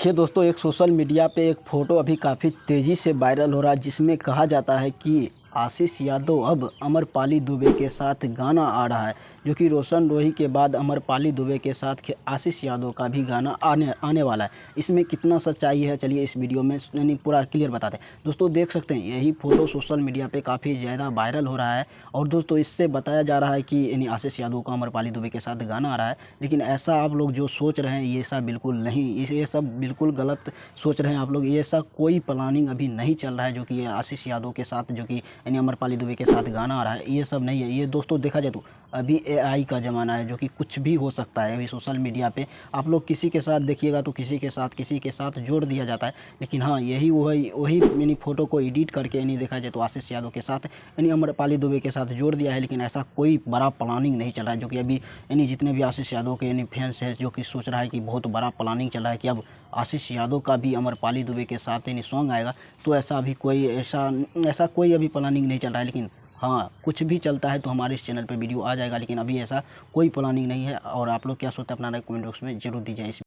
देखिए दोस्तों, एक सोशल मीडिया पे एक फ़ोटो अभी काफ़ी तेज़ी से वायरल हो रहा है, जिसमें कहा जाता है कि आशीष यादव अब अमरपाली दुबे के साथ गाना आ रहा है, जो कि रोशन रोही के बाद अमरपाली दुबे के साथ आशीष यादव का भी गाना आने आने वाला है। इसमें कितना सच्चाई है, चलिए इस वीडियो में यानी पूरा क्लियर बताते हैं। दोस्तों देख सकते हैं, यही फ़ोटो सोशल मीडिया पे काफ़ी ज़्यादा वायरल हो रहा है और दोस्तों इससे बताया जा रहा है कि यानी आशीष यादव का अमरपाली दुबे के साथ गाना आ रहा है। लेकिन ऐसा आप लोग जो सोच रहे हैं, ये सब बिल्कुल नहीं, ये सब बिल्कुल गलत सोच रहे हैं आप लोग। ये ऐसा कोई प्लानिंग अभी नहीं चल रहा है जो कि आशीष यादव के साथ, जो कि यानी अमरपाली दुबे के साथ गाना आ रहा है, ये सब नहीं है। ये दोस्तों देखा जाए तो अभी एआई का ज़माना है, जो कि कुछ भी हो सकता है। अभी सोशल मीडिया पे आप लोग किसी के साथ देखिएगा तो किसी के साथ जोड़ दिया जाता है। लेकिन हाँ, यही वही वही यानी फ़ोटो को एडिट करके यानी देखा जाए तो आशीष यादव के साथ यानी अमरपाली दुबे के साथ जोड़ दिया है। लेकिन ऐसा कोई बड़ा प्लानिंग नहीं चल रहा है, जो कि अभी यानी जितने भी आशीष यादव के यानी फैंस हैं, जो कि सोच रहा है कि बहुत बड़ा प्लानिंग चल रहा है कि अब आशीष यादव का भी अमरपाली दुबे के साथ यानी सॉन्ग आएगा। तो ऐसा अभी कोई ऐसा कोई अभी प्लानिंग नहीं चल रहा है। लेकिन हाँ, कुछ भी चलता है तो हमारे इस चैनल पे वीडियो आ जाएगा। लेकिन अभी ऐसा कोई प्लानिंग नहीं है। और आप लोग क्या सोचते हैं, अपना राय कमेंट बॉक्स में ज़रूर दीजिए।